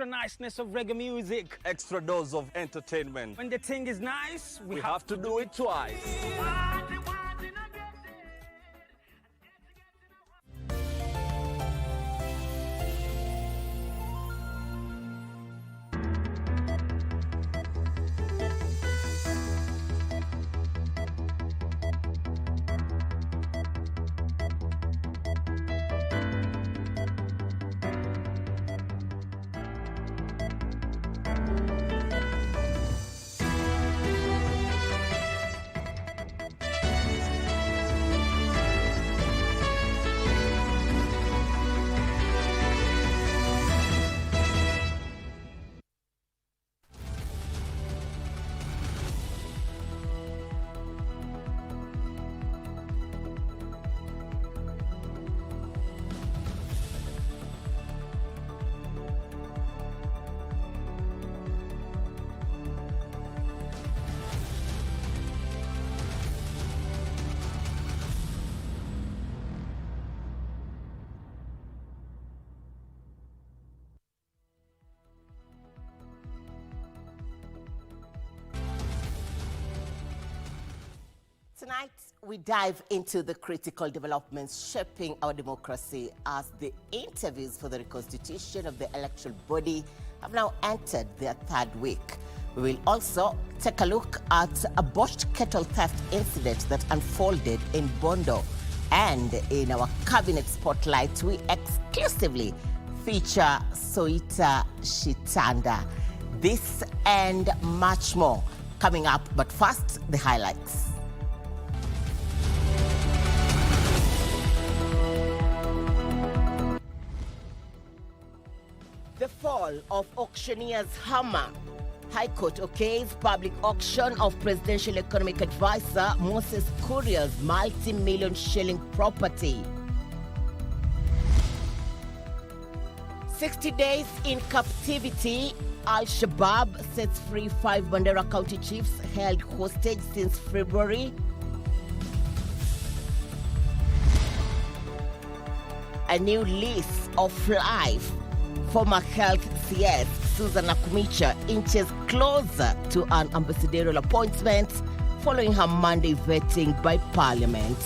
Niceness of reggae music. Extra dose of entertainment. When the thing is nice, we have to do it twice. Tonight, we dive into the critical developments shaping our democracy as the interviews for the reconstitution of the electoral body have now entered their third week. We will also take a look at a botched kettle theft incident that unfolded in Bondo. And in our cabinet spotlight, we exclusively feature Soita Shitanda. This and much more coming up, but first, the highlights. The fall of auctioneer's hammer. High Court okays public auction of Presidential Economic Advisor Moses Kuria's multi-million shilling property. 60 days in captivity. Al-Shabaab sets free 5 Mandera County chiefs held hostage since February. A new lease of life. Former Health CS Susan Akumicha inches closer to an ambassadorial appointment following her Monday vetting by Parliament.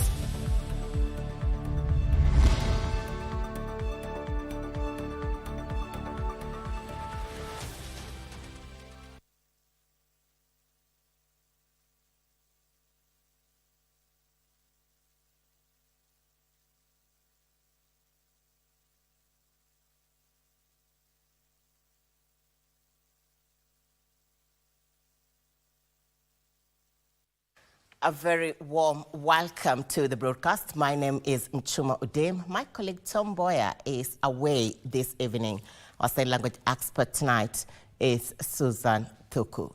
A very warm welcome to the broadcast. My name is Muchuma Odim. My colleague Tom Boyer is away this evening. Our sign language expert tonight is Susan Thuku.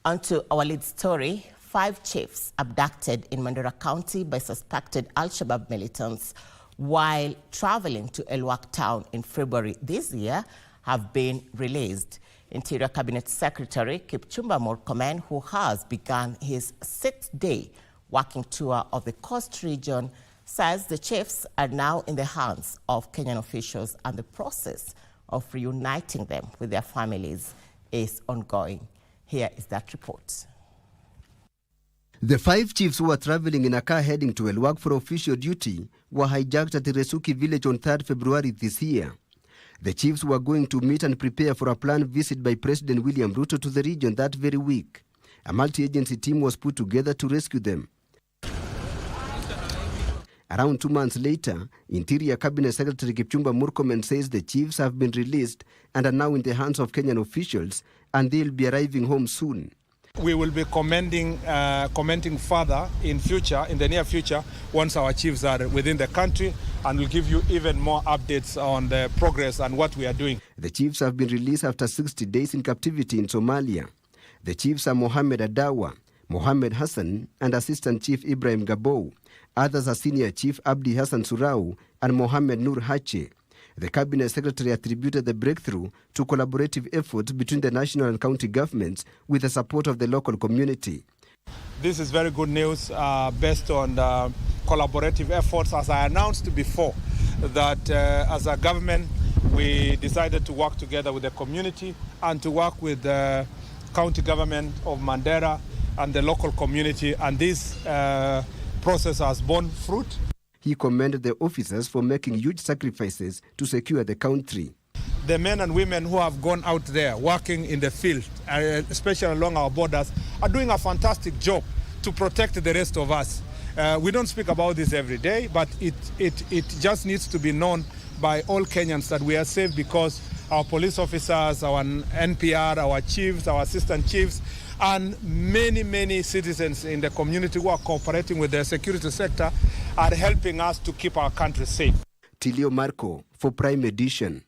On to our lead story. 5 chiefs abducted in Mandera County by suspected Al-Shabaab militants while traveling to Elwak town in February this year have been released. Interior Cabinet Secretary Kipchumba Murkomen, who has begun his 6th-day walking tour of the coast region, says the chiefs are now in the hands of Kenyan officials and the process of reuniting them with their families is ongoing. Here is that report. The 5 chiefs who were traveling in a car heading to Elwak for official duty were hijacked at Resuki village on 3rd February this year. The chiefs were going to meet and prepare for a planned visit by President William Ruto to the region that very week. A multi-agency team was put together to rescue them. Around 2 months later, Interior Cabinet Secretary Kipchumba Murkomen says the chiefs have been released and are now in the hands of Kenyan officials, and they'll be arriving home soon. We will be commenting further in the near future, once our chiefs are within the country, and we'll give you even more updates on the progress and what we are doing. The chiefs have been released after 60 days in captivity in Somalia. The chiefs are Mohammed Adawa, Mohammed Hassan, and Assistant Chief Ibrahim Gabo. Others are Senior Chief Abdi Hassan Surau and Mohammed Nur Hache. The Cabinet Secretary attributed the breakthrough to collaborative efforts between the national and county governments with the support of the local community. This is very good news based on collaborative efforts, as I announced before, that as a government we decided to work together with the community and to work with the county government of Mandera and the local community, and this process has borne fruit. He commended the officers for making huge sacrifices to secure the country. The men and women who have gone out there working in the field, especially along our borders, are doing a fantastic job to protect the rest of us. We don't speak about this every day, but it just needs to be known by all Kenyans that we are safe because our police officers, our NPR, our chiefs, our assistant chiefs, and many citizens in the community who are cooperating with the security sector are helping us to keep our country safe. Tilio Marco for Prime Edition.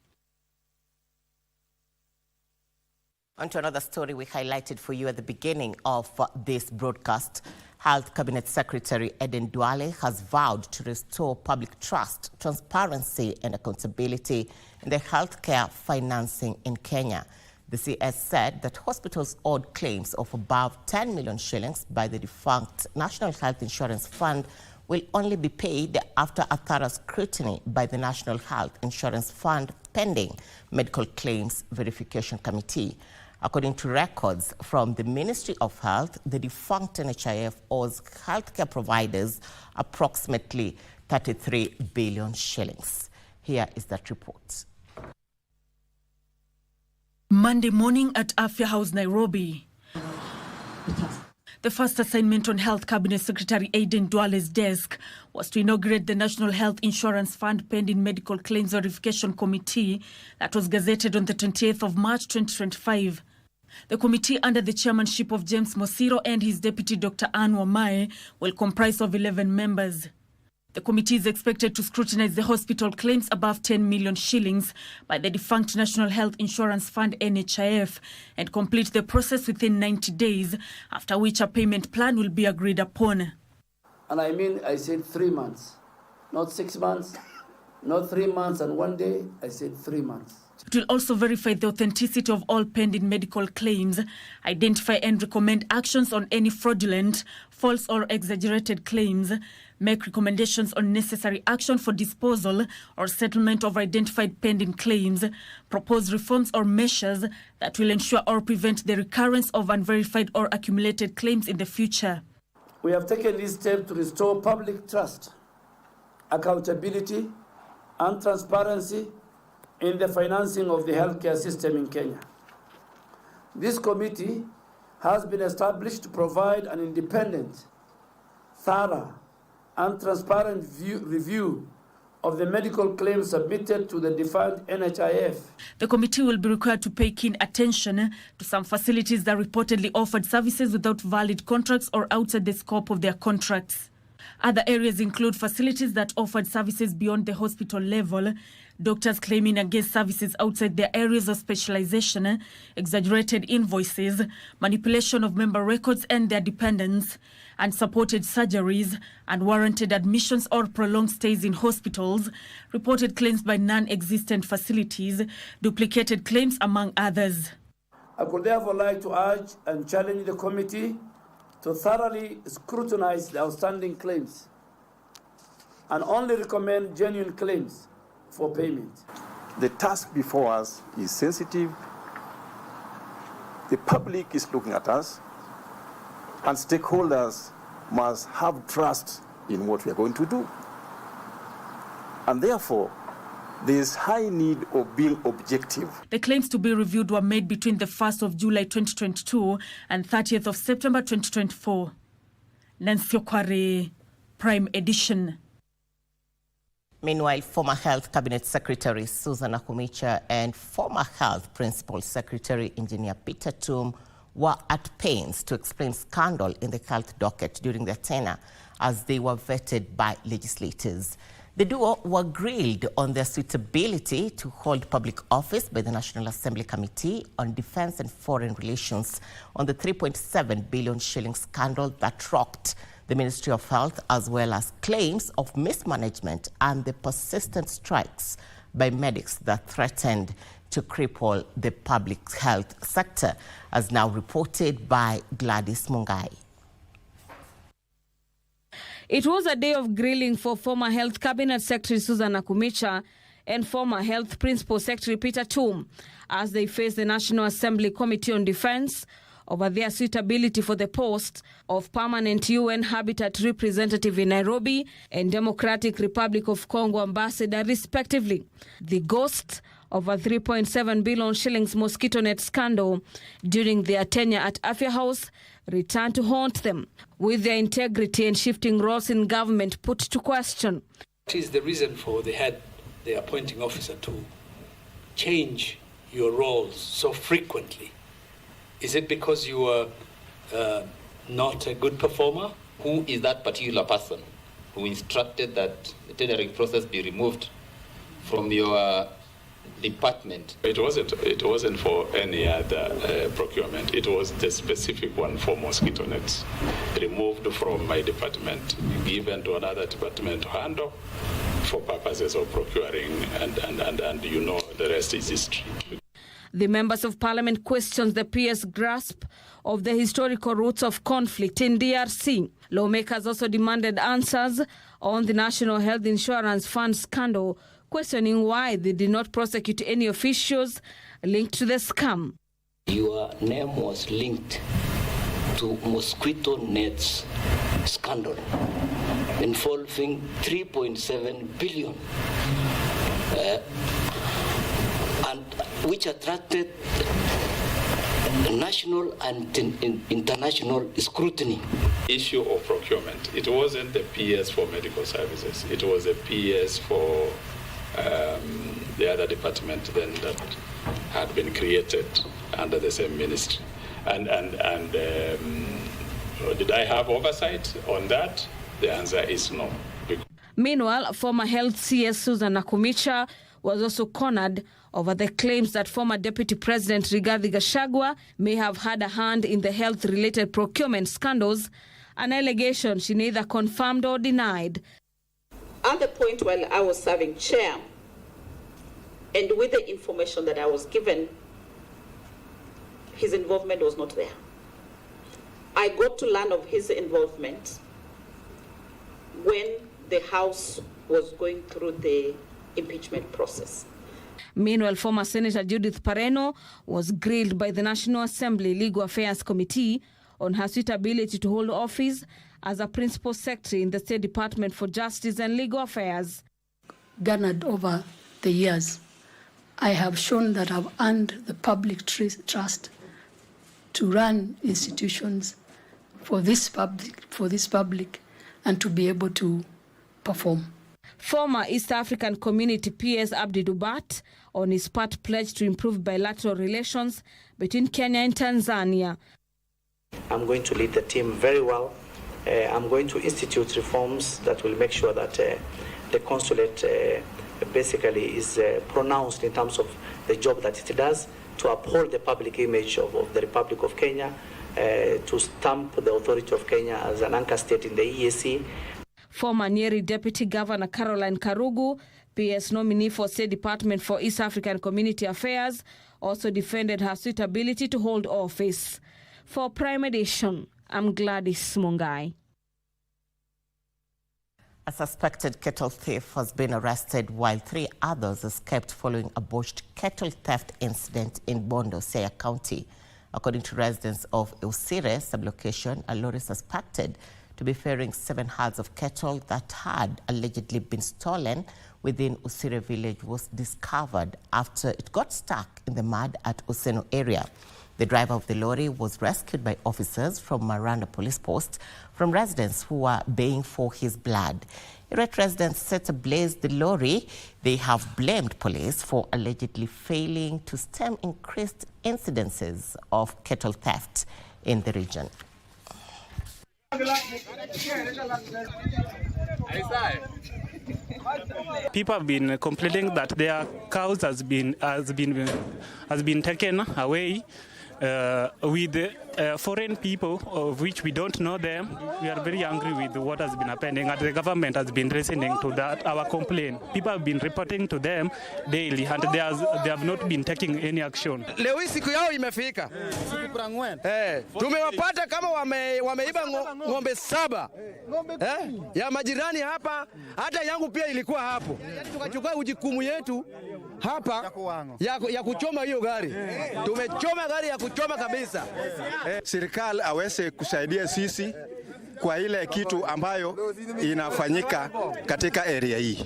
On to another story we highlighted for you at the beginning of this broadcast. Health Cabinet Secretary Aden Duale has vowed to restore public trust, transparency and accountability in the healthcare financing in Kenya. The CS said that hospitals owed claims of above 10 million shillings by the defunct National Health Insurance Fund will only be paid after a thorough scrutiny by the National Health Insurance Fund pending Medical Claims Verification Committee. According to records from the Ministry of Health, the defunct NHIF owes healthcare providers approximately 33 billion shillings. Here is that report. Monday morning at Afya House, Nairobi. The first assignment on Health Cabinet Secretary Aden Duale's desk was to inaugurate the National Health Insurance Fund pending Medical Claims Verification Committee that was gazetted on the 28th of March 2025. The committee, under the chairmanship of James Mosiro and his deputy Dr. Anne Wamae, will comprise of 11 members. The committee is expected to scrutinize the hospital claims above 10 million shillings by the defunct National Health Insurance Fund NHIF and complete the process within 90 days, after which a payment plan will be agreed upon. And I said 3 months, not 6 months, not 3 months and 1 day, I said 3 months. It will also verify the authenticity of all pending medical claims, identify and recommend actions on any fraudulent, false or exaggerated claims, make recommendations on necessary action for disposal or settlement of identified pending claims, propose reforms or measures that will ensure or prevent the recurrence of unverified or accumulated claims in the future. We have taken this step to restore public trust, accountability and transparency in the financing of the healthcare system in Kenya. This committee has been established to provide an independent, thorough, and transparent review of the medical claims submitted to the defunct NHIF. The committee will be required to pay keen attention to some facilities that reportedly offered services without valid contracts or outside the scope of their contracts. Other areas include facilities that offered services beyond the hospital level, doctors claiming against services outside their areas of specialization, exaggerated invoices, manipulation of member records and their dependents, unsupported surgeries, unwarranted admissions or prolonged stays in hospitals, reported claims by non-existent facilities, duplicated claims, among others. I would therefore like to urge and challenge the committee to thoroughly scrutinize the outstanding claims and only recommend genuine claims for payment. The task before us is sensitive. The public is looking at us, and stakeholders must have trust in what we are going to do. And therefore, there is high need of being objective. The claims to be reviewed were made between the 1st of July 2022 and 30th of September 2024. Nancy Okware, Prime Edition. Meanwhile, former Health Cabinet Secretary Susan Nakhumicha and former Health Principal Secretary Engineer Peter Tum were at pains to explain scandal in the health docket during their tenure as they were vetted by legislators. The duo were grilled on their suitability to hold public office by the National Assembly Committee on Defense and Foreign Relations on the 3.7 billion shilling scandal that rocked the Ministry of Health, as well as claims of mismanagement and the persistent strikes by medics that threatened to cripple the public health sector, as now reported by Gladys Mungai. It was a day of grilling for former Health Cabinet Secretary Susan Nakhumicha and former Health Principal Secretary Peter Toom as they face the National Assembly Committee on Defense over their suitability for the post of permanent UN Habitat Representative in Nairobi and Democratic Republic of Congo Ambassador, respectively. The ghost of a 3.7 billion shillings mosquito net scandal during their tenure at Afya House returned to haunt them, with their integrity and shifting roles in government put to question. What is the reason for the appointing officer to change your roles so frequently? Is it because you are not a good performer? Who is that particular person who instructed that the tendering process be removed from your department? It wasn't for any other procurement. It was the specific one for mosquito nets, removed from my department, given to another department to handle for purposes of procuring, and you know the rest is history. The members of parliament questioned the PS grasp of the historical roots of conflict in DRC. Lawmakers also demanded answers on the National Health Insurance Fund scandal, questioning why they did not prosecute any officials linked to the scam. Your name was linked to mosquito nets scandal involving 3.7 billion. And which attracted national and international scrutiny. Issue of procurement. It wasn't the PS for medical services. It was a PS for the other department then that had been created under the same ministry. And did I have oversight on that? The answer is no. Meanwhile, former Health CS Susan Nakumicha was also cornered over the claims that former Deputy President Rigathi Gachagua may have had a hand in the health-related procurement scandals, an allegation she neither confirmed or denied. At the point while I was serving chair, and with the information that I was given, his involvement was not there. I got to learn of his involvement when the House was going through the impeachment process. Meanwhile, former Senator Judith Pareno was grilled by the National Assembly Legal Affairs Committee on her suitability to hold office as a Principal Secretary in the State Department for Justice and Legal Affairs. Garnered over the years, I have shown that I've earned the public trust to run institutions for this public and to be able to perform. Former East African Community PS Abdi Dubat on his part pledged to improve bilateral relations between Kenya and Tanzania. I'm going to lead the team very well. I'm going to institute reforms that will make sure that the consulate basically is pronounced in terms of the job that it does to uphold the public image of the Republic of Kenya, to stamp the authority of Kenya as an anchor state in the EAC. Former Nyeri Deputy Governor Caroline Karugu, PS nominee for State Department for East African Community Affairs, also defended her suitability to hold office. For Prime Edition, I'm Gladys Mungai. A suspected cattle thief has been arrested while 3 others escaped following a botched cattle theft incident in Bondo, Siaya County. According to residents of Usire sublocation, a lorry suspected to be ferrying 7 herds of cattle that had allegedly been stolen within Usire village was discovered after it got stuck in the mud at Useno area. The driver of the lorry was rescued by officers from Maranda Police Post from residents who were baying for his blood. Irate residents set ablaze the lorry. They have blamed police for allegedly failing to stem increased incidences of cattle theft in the region. People have been complaining that their cows has been taken away with foreign people, of which we don't know them. We are very angry with what has been happening, and the government has been listening to that, our complaint. People have been reporting to them daily, and they have not been taking any action. Leo hii siku yao imefika. Tumewapata kama wameiba ng'ombe 7 ya majirani hapa, hata yangu pia ilikuwa hapo. Tukachukua ujukumu yetu hapa ya kuchoma hiyo gari. Tumechoma gari ya kuchoma kabisa. Serikali aweze kusaidia sisi kwa ile kitu ambayo inafanyika katika area hii.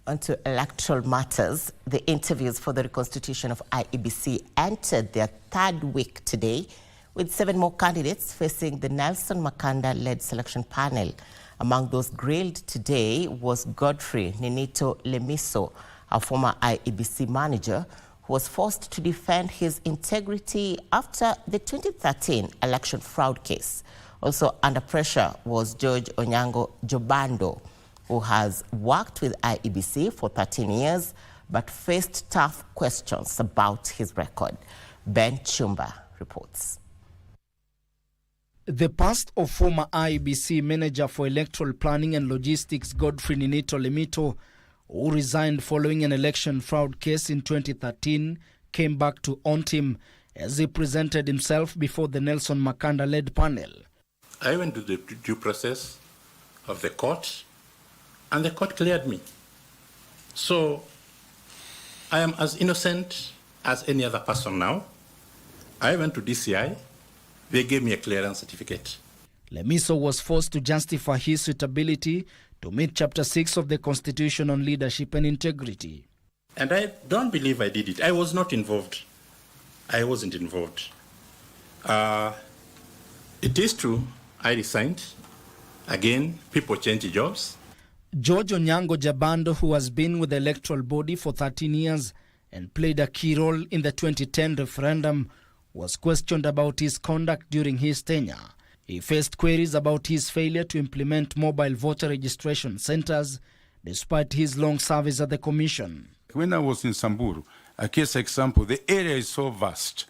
Onto electoral matters, the interviews for the reconstitution of IEBC entered their 3rd week today, with 7 more candidates facing the Nelson Makanda-led selection panel. Among those grilled today was Godfrey Ninito Lemiso, a former IEBC manager who was forced to defend his integrity after the 2013 election fraud case. Also under pressure was George Onyango Jobando, who has worked with IEBC for 13 years but faced tough questions about his record. Ben Chumba reports. The past of former IEBC manager for electoral planning and logistics Godfrey Ninito Lemito, who resigned following an election fraud case in 2013, came back to haunt him as he presented himself before the Nelson Makanda-led panel. I went to the due process of the court, and the court cleared me. So I am as innocent as any other person now. I went to DCI. They gave me a clearance certificate. Lemiso was forced to justify his suitability to meet Chapter 6 of the Constitution on Leadership and Integrity. And I don't believe I did it. I was not involved. I wasn't involved. It is true, I resigned. Again, people change jobs. George Onyango Jabando, who has been with the electoral body for 13 years and played a key role in the 2010 referendum, was questioned about his conduct during his tenure. He faced queries about his failure to implement mobile voter registration centers despite his long service at the commission. When I was in Samburu, a case example, the area is so vast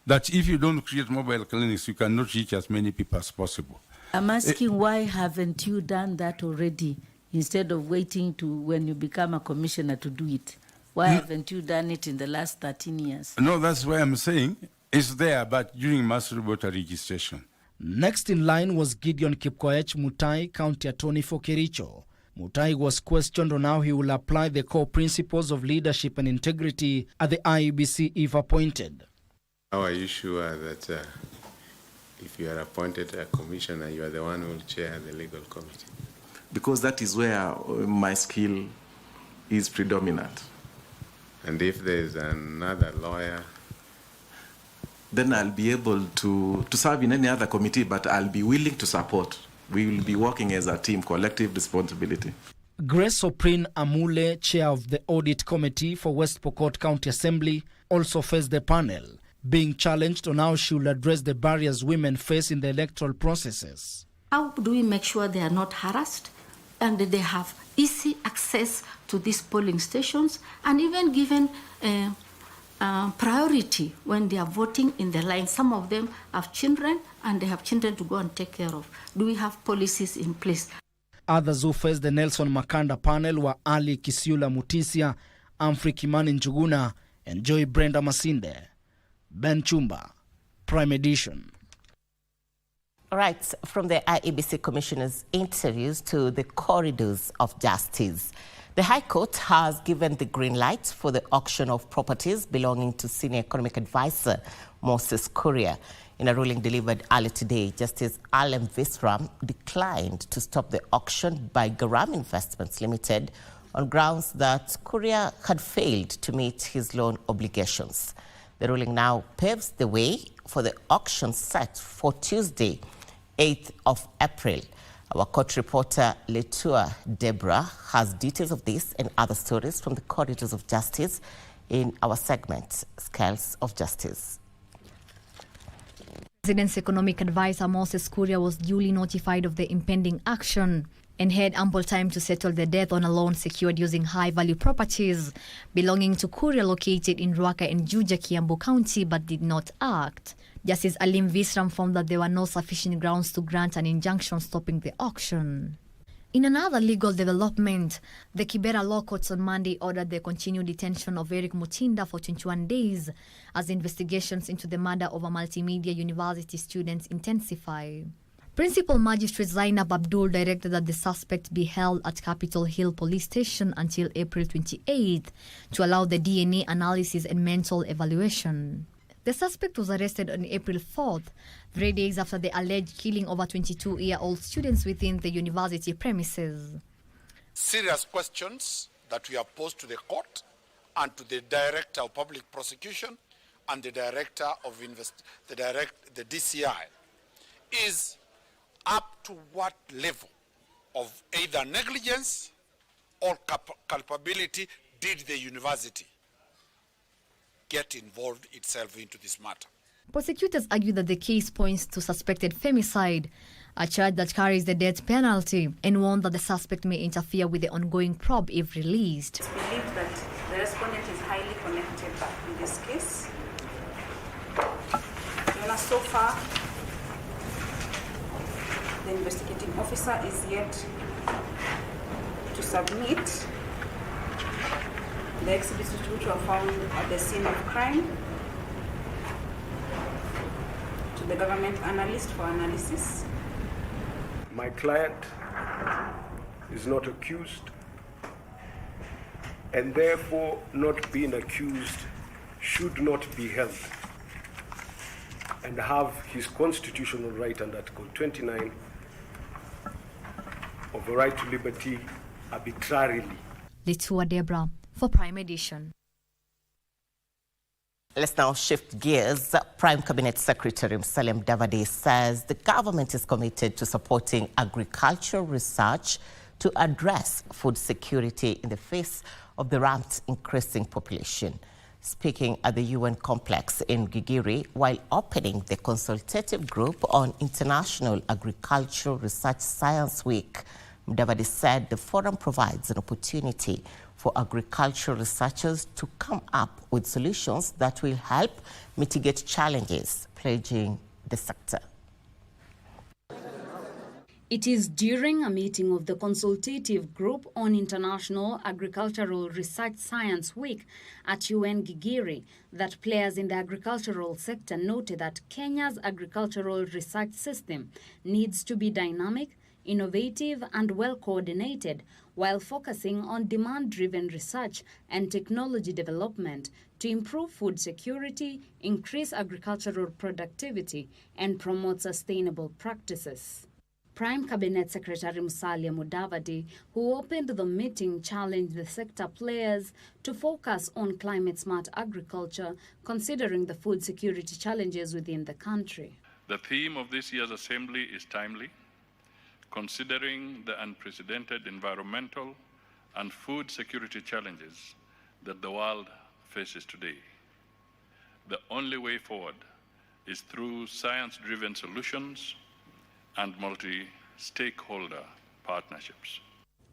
that if you don't create mobile clinics, you cannot reach as many people as possible. I'm asking why haven't you done that already instead of waiting to when you become a commissioner to do it? Why haven't you done it in the last 13 years? No, that's why I'm saying it's there, but during mass voter registration. Next in line was Gideon Kipkoech Mutai, County Attorney for Kericho. Mutai was questioned on how he will apply the core principles of leadership and integrity at the IEBC if appointed. How are you sure that if you are appointed a commissioner, you are the one who will chair the legal committee? Because that is where my skill is predominant. And if there is another lawyer, then I'll be able to serve in any other committee, but I'll be willing to support. We will be working as a team, collective responsibility. Grace Oprin Amule, chair of the Audit Committee for West Pokot County Assembly, also faced the panel, being challenged on how she will address the barriers women face in the electoral processes. How do we make sure they are not harassed and that they have easy access to these polling stations and even given priority when they are voting in the line? Some of them have children and they have children to go and take care of. Do we have policies in place? Others who faced the Nelson Makanda panel were Ali Kisiula Mutisia, Humphrey Kimani Njuguna, and Joy Brenda Masinde. Ben Chumba, Prime Edition. All right, from the IEBC Commissioner's interviews to the corridors of justice. The High Court has given the green light for the auction of properties belonging to Senior Economic Advisor Moses Kuria. In a ruling delivered early today, Justice Alem Visram declined to stop the auction by Garam Investments Limited on grounds that Kuria had failed to meet his loan obligations. The ruling now paves the way for the auction set for Tuesday, 8th of April. Our court reporter, Letua Deborah, has details of this and other stories from the corridors of justice in our segment, Scales of Justice. President's Economic Advisor Moses Kuria was duly notified of the impending action. and had ample time to settle the debt on a loan secured using high-value properties belonging to Kuria located in Ruaka and Juja, Kiambu County, but did not act. Justice Alim Visram found that there were no sufficient grounds to grant an injunction stopping the auction. In another legal development, the Kibera Law Courts on Monday ordered the continued detention of Eric Mutinda for 21 days as investigations into the murder of a multimedia university student intensify. Principal Magistrate Zainab Abdul directed that the suspect be held at Capitol Hill Police Station until April 28th to allow the DNA analysis and mental evaluation. The suspect was arrested on April 4th, 3 days after the alleged killing of a 22-year-old student within the university premises. Serious questions that we have posed to the court and to the Director of Public Prosecution and the Director of the DCI is up to what level of either negligence or culpability did the university get involved itself into this matter. Prosecutors argue that the case points to suspected femicide, a charge that carries the death penalty, and warned that the suspect may interfere with the ongoing probe if released. It's believed that the respondent is highly connected in this case. So far, the investigating officer is yet to submit the exhibits which were found at the scene of crime to the government analyst for analysis. My client is not accused, and therefore not being accused should not be held and have his constitutional right under Article 29 of the right to liberty arbitrarily. Litua Debra for Prime Edition. Let's now shift gears. Prime Cabinet Secretary Musalia Mudavadi says the government is committed to supporting agricultural research to address food security in the face of the rampant increasing population. Speaking at the UN complex in Gigiri while opening the consultative group on International Agricultural Research Science Week, Mudavadi said the forum provides an opportunity for agricultural researchers to come up with solutions that will help mitigate challenges plaguing the sector. It is during a meeting of the Consultative Group on International Agricultural Research Science Week at UN Gigiri that players in the agricultural sector noted that Kenya's agricultural research system needs to be dynamic, innovative and well-coordinated while focusing on demand-driven research and technology development to improve food security, increase agricultural productivity and promote sustainable practices. Prime Cabinet Secretary Musalia Mudavadi, who opened the meeting, challenged the sector players to focus on climate-smart agriculture, considering the food security challenges within the country. The theme of this year's assembly is timely, considering the unprecedented environmental and food security challenges that the world faces today. The only way forward is through science-driven solutions and multi-stakeholder partnerships.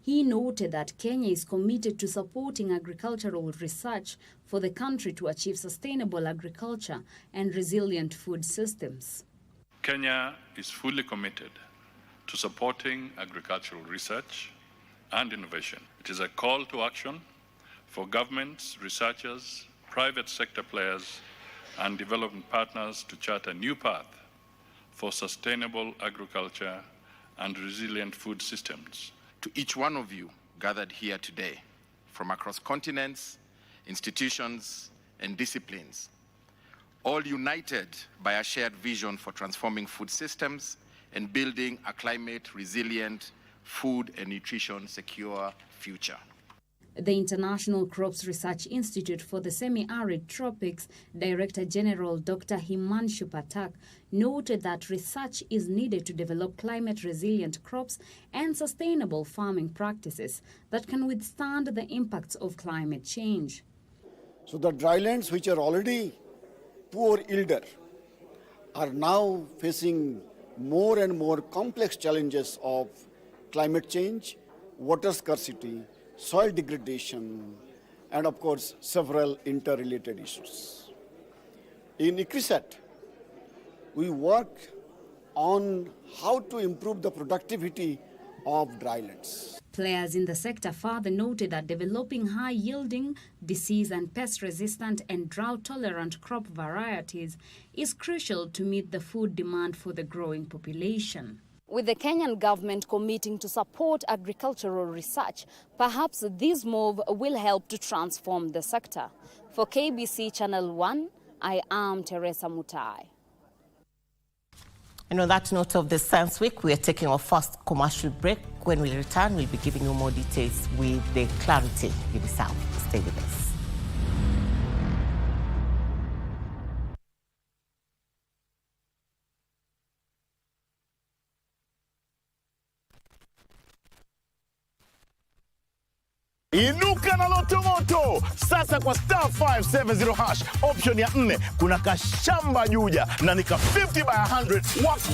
He noted that Kenya is committed to supporting agricultural research for the country to achieve sustainable agriculture and resilient food systems. Kenya is fully committed to supporting agricultural research and innovation. It is a call to action for governments, researchers, private sector players, and development partners to chart a new path for sustainable agriculture and resilient food systems. To each one of you gathered here today, from across continents, institutions, and disciplines, all united by a shared vision for transforming food systems and building a climate-resilient, food and nutrition-secure future. The International Crops Research Institute for the Semi-Arid Tropics Director General Dr. Himanshu Patak noted that research is needed to develop climate-resilient crops and sustainable farming practices that can withstand the impacts of climate change. So the drylands which are already poor yielder are now facing more and more complex challenges of climate change, water scarcity, soil degradation, and of course, several interrelated issues. In ICRISAT, we work on how to improve the productivity of drylands. Players in the sector further noted that developing high-yielding, disease- and pest-resistant and drought-tolerant crop varieties is crucial to meet the food demand for the growing population. With the Kenyan government committing to support agricultural research, perhaps this move will help to transform the sector. For KBC Channel 1, I am Teresa Mutai. And on that note of the Science Week, we are taking our first commercial break. When we return, we'll be giving you more details with the Clarity in the South. Stay with us. Inuka na loto moto sasa kwa star 570 hash option ya 4 kuna kashamba juja na nika 50 by 100 worth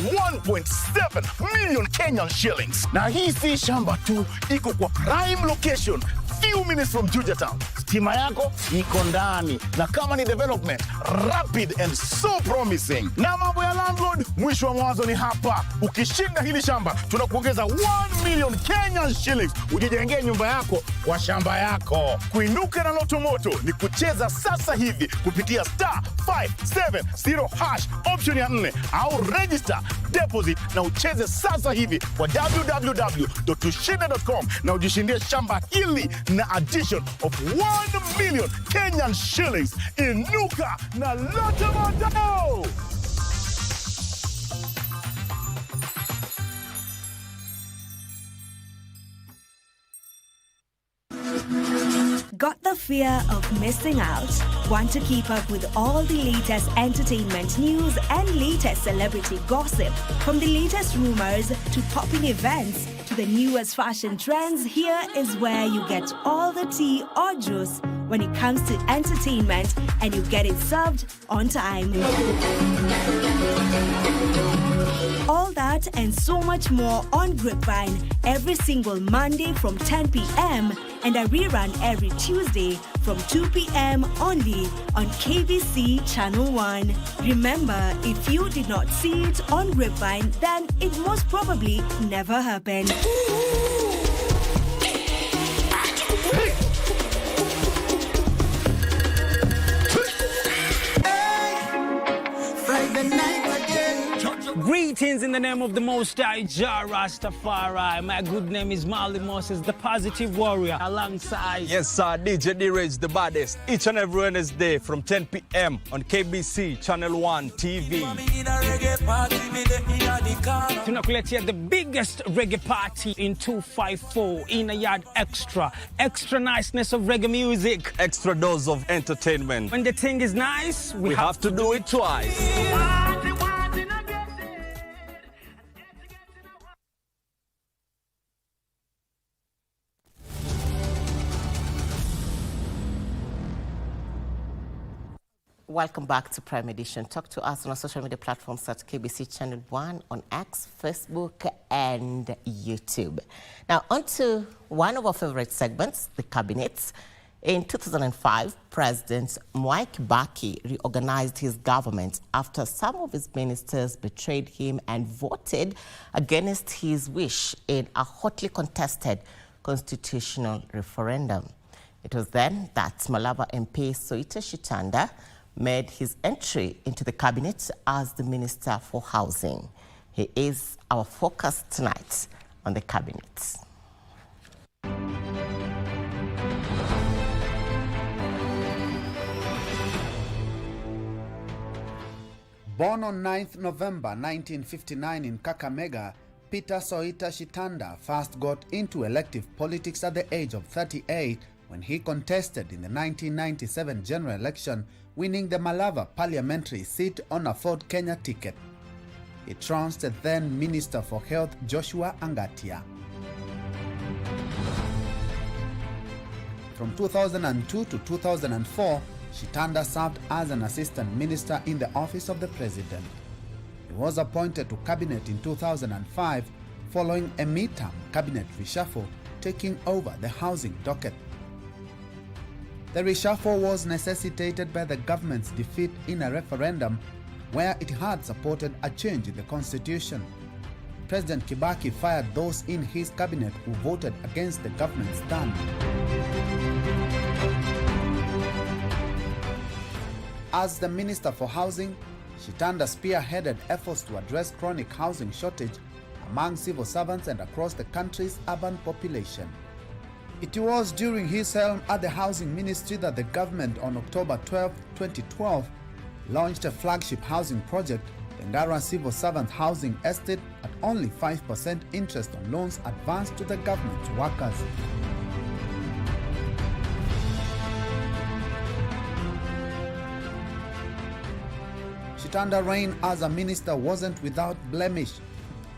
1.7 million Kenyan shillings. Na hii si shamba tu, iko kwa prime location few minutes from Juja town. Stima yako iko ndani na kama ni development rapid and so promising. Na mambo ya landlord mwisho wa mwanzo ni hapa. Ukishinda hili shamba tunakuongeza 1 million Kenyan shillings ujijengee nyumba yako kwa shamba yako. Kuinuka na loto moto ni kucheza sasa hivi kupitia star 570 hash option ya 4 au register deposit na ucheze sasa hivi kwa www.tushinde.com na ujishindie shamba hili na addition of 1 million Kenyan shillings. Inuka na loto moto. Got the fear of missing out? Want to keep up with all the latest entertainment news and latest celebrity gossip? From the latest rumors to popping events to the newest fashion trends, here is where you get all the tea or juice when it comes to entertainment, and you get it served on time. All that and so much more on Grapevine every single Monday from 10 p.m. and a rerun every Tuesday from 2 p.m. only on KBC Channel 1. Remember, if you did not see it on Grapevine, then it most probably never happened. Greetings in the name of the Most High Jah Rastafari. My good name is Marley Moses, the positive warrior, alongside... Yes, sir, DJ D-Rage, the baddest. Each and every Wednesday from 10 p.m. on KBC Channel 1 TV. Tunakuletea the biggest reggae party in 254 in a yard extra. Extra niceness of reggae music. Extra dose of entertainment. When the thing is nice, we have to do it twice. Welcome back to Prime Edition. Talk to us on our social media platforms at KBC Channel 1 on X, Facebook, and YouTube. Now, on to one of our favorite segments, the Cabinet. In 2005, President Mwai Kibaki reorganized his government after some of his ministers betrayed him and voted against his wish in a hotly contested constitutional referendum. It was then that Malava MP Soita Shitanda made his entry into the cabinet as the Minister for Housing. He is our focus tonight on the cabinet. Born on 9th November 1959 in Kakamega, Peter Soita Shitanda first got into elective politics at the age of 38 when he contested in the 1997 general election, winning the Malava parliamentary seat on a Ford Kenya ticket. He trounced the then Minister for Health Joshua Angatia. From 2002 to 2004, Shitanda served as an assistant minister in the office of the president. He was appointed to cabinet in 2005, following a midterm cabinet reshuffle taking over the housing docket. The reshuffle was necessitated by the government's defeat in a referendum where it had supported a change in the constitution. President Kibaki fired those in his cabinet who voted against the government's stand. As the Minister for Housing, Chitanda spearheaded efforts to address chronic housing shortage among civil servants and across the country's urban population. It was during his helm at the Housing Ministry that the government on October 12, 2012, launched a flagship housing project, the Ngara Civil Servant Housing Estate, at only 5% interest on loans advanced to the government's workers. Chitanda's reign as a minister wasn't without blemish.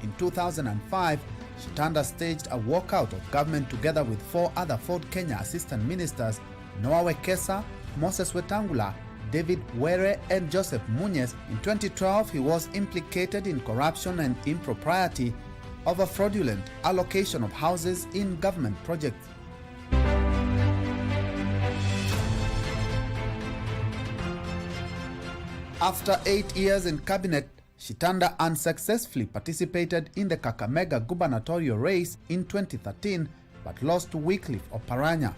In 2005, Chitanda staged a walkout of government together with 4 other Ford Kenya assistant ministers, Noah Wekesa, Moses Wetangula, David Were, and Joseph Munyes. In 2012, he was implicated in corruption and impropriety of a fraudulent allocation of houses in government projects. After 8 years in cabinet, Chitanda unsuccessfully participated in the Kakamega gubernatorial race in 2013 but lost to Wycliffe Oparanya.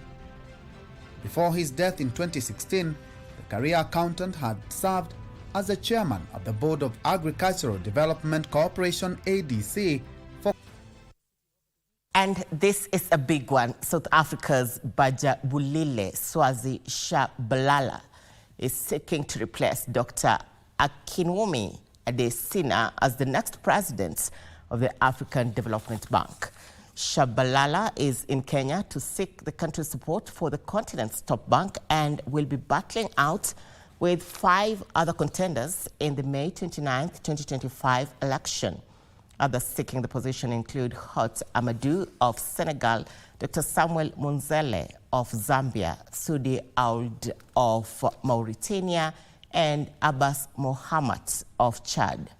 Before his death in 2016, the career accountant had served as the chairman of the Board of Agricultural Development Corporation ADC for. And this is a big one. South Africa's Bajabulile Swazi Tshabalala is seeking to replace Dr. Akinwumi Adesina as the next president of the African Development Bank. Tshabalala is in Kenya to seek the country's support for the continent's top bank and will be battling out with 5 other contenders in the May 29, 2025 election. Others seeking the position include Hot Amadou of Senegal, Dr. Samuel Munzele of Zambia, Sudi Ould of Mauritania, and Abbas Mohammed of Chad.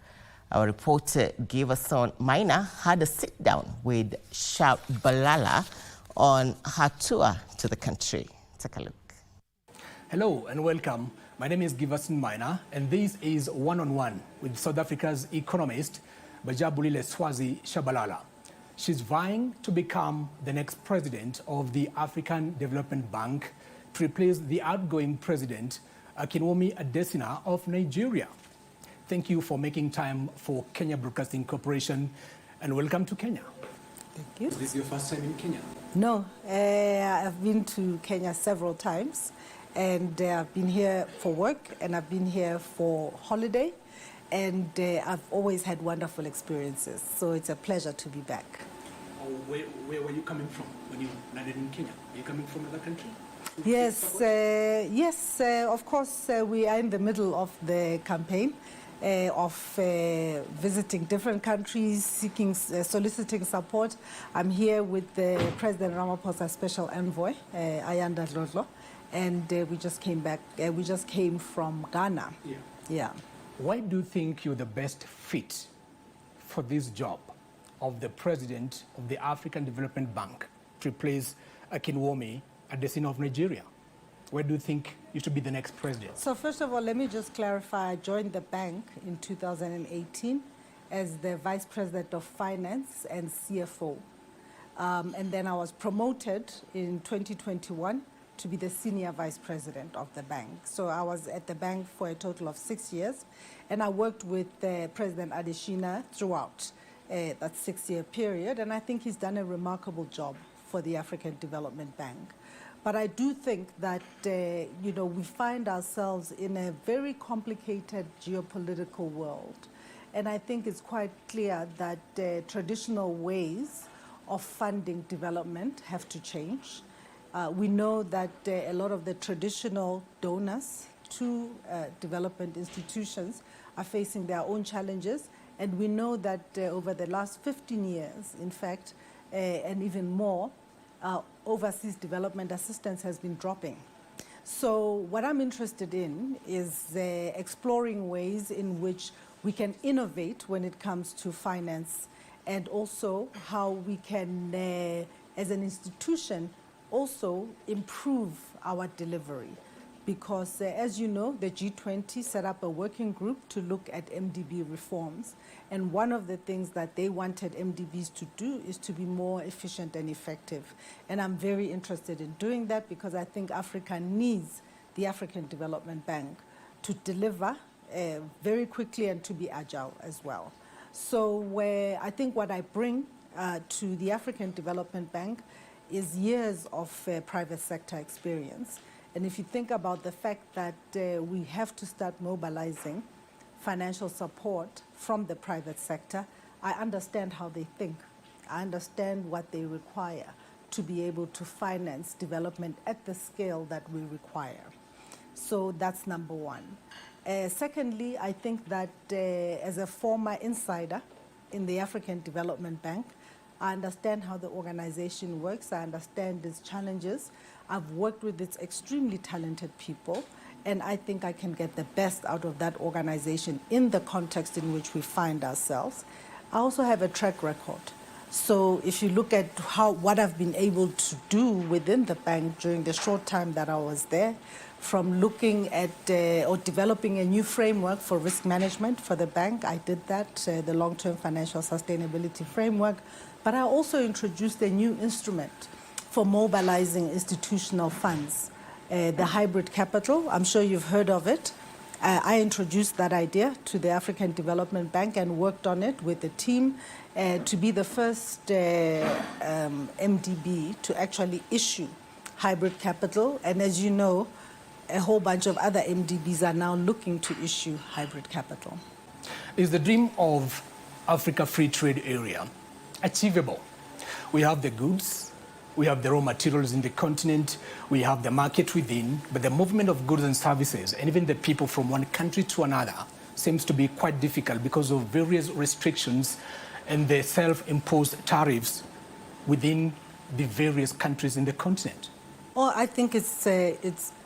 Our reporter Giverson Maina had a sit-down with Tshabalala on her tour to the country. Take a look. Hello and welcome. My name is Giverson Maina, and this is One-on-One with South Africa's economist, Bajabulile Swazi Tshabalala. She's vying to become the next president of the African Development Bank to replace the outgoing president, Akinwumi Adesina of Nigeria. Thank you for making time for Kenya Broadcasting Corporation, and welcome to Kenya. Thank you. Is this your first time in Kenya? No, I've been to Kenya several times, and I've been here for work, and I've been here for holiday, and I've always had wonderful experiences, so it's a pleasure to be back. Where were you coming from when you landed in Kenya? Are you coming from another country? Yes, of course, we are in the middle of the campaign of visiting different countries, soliciting support. I'm here with the President Ramaphosa Special Envoy, Ayanda Dlodlo, and we just came back. We just came from Ghana. Yeah. Why do you think you're the best fit for this job of the president of the African Development Bank to replace Akinwumi Adesina of Nigeria? Where do you think you should be the next president? So first of all, let me just clarify. I joined the bank in 2018 as the Vice President of Finance and CFO. And then I was promoted in 2021 to be the Senior Vice President of the bank. So I was at the bank for a total of 6 years, and I worked with President Adesina throughout that 6-year period, and I think he's done a remarkable job for the African Development Bank. But I do think that, we find ourselves in a very complicated geopolitical world. And I think it's quite clear that traditional ways of funding development have to change. We know that a lot of the traditional donors to development institutions are facing their own challenges. And we know that over the last 15 years, in fact, and even more, overseas development assistance has been dropping. So what I'm interested in is exploring ways in which we can innovate when it comes to finance and also how we can, as an institution, also improve our delivery. Because as you know, the G20 set up a working group to look at MDB reforms. And one of the things that they wanted MDBs to do is to be more efficient and effective. And I'm very interested in doing that because I think Africa needs the African Development Bank to deliver very quickly and to be agile as well. So I think what I bring to the African Development Bank is years of private sector experience. And if you think about the fact that we have to start mobilizing financial support from the private sector, I understand how they think. I understand what they require to be able to finance development at the scale that we require. So that's number one. Secondly, I think that as a former insider in the African Development Bank, I understand how the organization works. I understand its challenges. I've worked with its extremely talented people, and I think I can get the best out of that organization in the context in which we find ourselves. I also have a track record. So if you look at what I've been able to do within the bank during the short time that I was there, from looking at or developing a new framework for risk management for the bank, I did that, the long-term financial sustainability framework, but I also introduced a new instrument for mobilizing institutional funds, the hybrid capital. I'm sure you've heard of it. I introduced that idea to the African Development Bank and worked on it with the team to be the first MDB to actually issue hybrid capital. And as you know, a whole bunch of other MDBs are now looking to issue hybrid capital. Is the dream of Africa Free Trade Area achievable? We have the goods, we have the raw materials in the continent, we have the market within, but the movement of goods and services, and even the people from one country to another, seems to be quite difficult because of various restrictions and the self-imposed tariffs within the various countries in the continent. Well, I think it's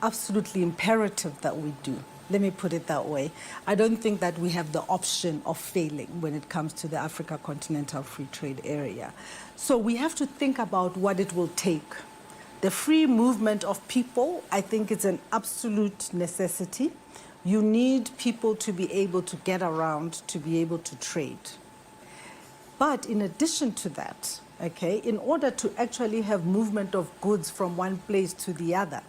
absolutely imperative that we do. Let me put it that way. I don't think that we have the option of failing when it comes to the Africa Continental Free Trade Area. So we have to think about what it will take. The free movement of people, I think it's an absolute necessity. You need people to be able to get around, to be able to trade. But in addition to that, okay, in order to actually have movement of goods from one place to the other,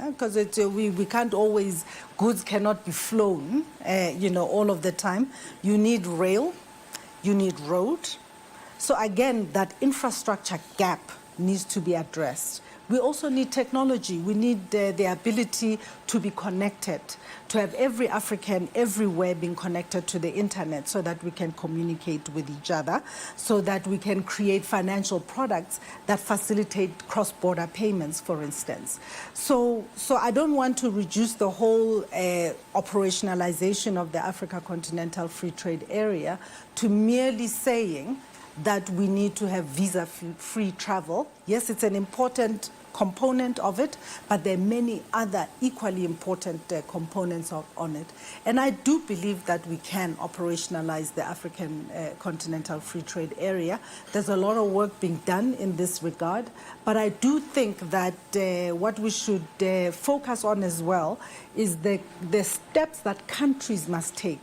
because we can't always, goods cannot be flown, all of the time. You need rail, you need road. So again, that infrastructure gap needs to be addressed. We also need technology. We need the ability to be connected, to have every African everywhere being connected to the internet so that we can communicate with each other, so that we can create financial products that facilitate cross-border payments, for instance. So I don't want to reduce the whole operationalization of the Africa Continental Free Trade Area to merely saying that we need to have visa-free travel. Yes, it's an important component of it, but there are many other equally important components on it. And I do believe that we can operationalize the African Continental Free Trade Area. There's a lot of work being done in this regard, but I do think that what we should focus on as well is the steps that countries must take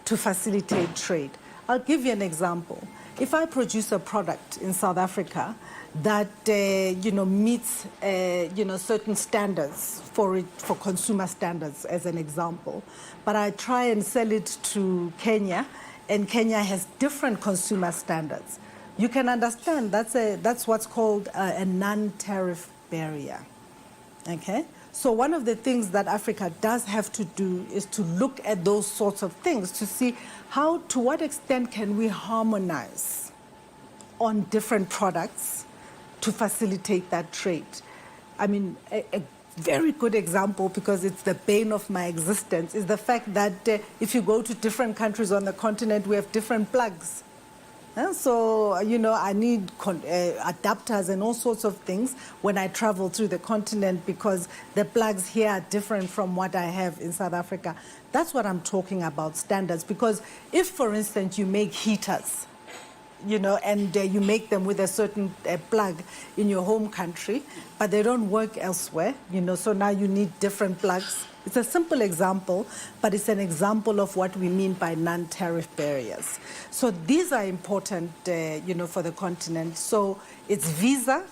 to facilitate trade. I'll give you an example. If I produce a product in South Africa that meets certain standards for consumer standards, as an example, but I try and sell it to Kenya, and Kenya has different consumer standards, you can understand that's what's called a non-tariff barrier. Okay. So one of the things that Africa does have to do is to look at those sorts of things to see to what extent can we harmonize on different products to facilitate that trade. I mean, a very good example, because it's the bane of my existence, is the fact that if you go to different countries on the continent, we have different plugs. So, I need adapters and all sorts of things when I travel through the continent, because the plugs here are different from what I have in South Africa. That's what I'm talking about, standards. Because if, for instance, you make heaters, and you make them with a certain plug in your home country, but they don't work elsewhere, so now you need different plugs. It's a simple example, but it's an example of what we mean by non-tariff barriers. So these are important, for the continent. So it's visa,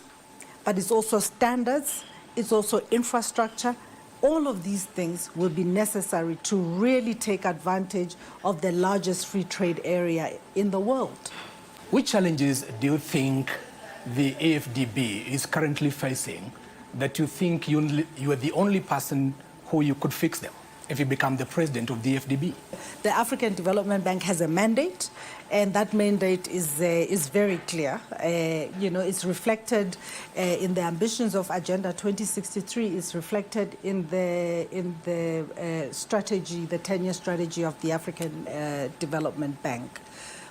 but it's also standards, it's also infrastructure. All of these things will be necessary to really take advantage of the largest free trade area in the world. Which challenges do you think the AFDB is currently facing that you think you are the only person who you could fix them if you become the president of the AFDB? The African Development Bank has a mandate, and that mandate is very clear. It's reflected in the ambitions of Agenda 2063. It's reflected in the strategy, the 10-year strategy of the African Development Bank.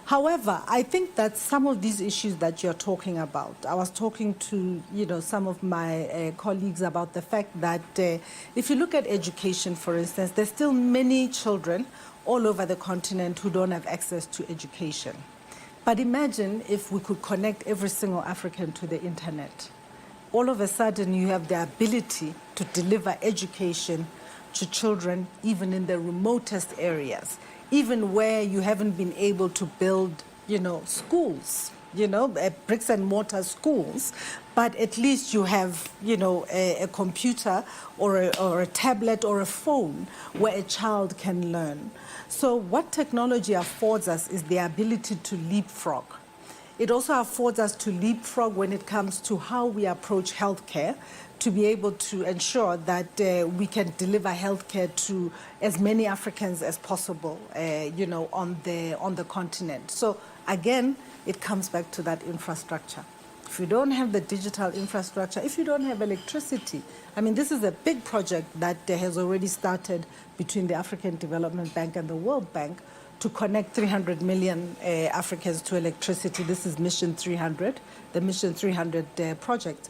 However, I think that some of these issues that you're talking about, I was talking to some of my colleagues about the fact that if you look at education, for instance, there's still many children all over the continent who don't have access to education. But imagine if we could connect every single African to the internet. All of a sudden, you have the ability to deliver education to children even in the remotest areas, even where you haven't been able to build, schools, bricks and mortar schools, but at least you have, a computer or a tablet or a phone where a child can learn. So what technology affords us is the ability to leapfrog. It also affords us to leapfrog when it comes to how we approach healthcare, to be able to ensure that we can deliver healthcare to as many Africans as possible, on the continent. So again, it comes back to that infrastructure. If you don't have the digital infrastructure, if you don't have electricity, this is a big project that has already started between the African Development Bank and the World Bank to connect 300 million Africans to electricity. This is Mission 300, the Mission 300 project.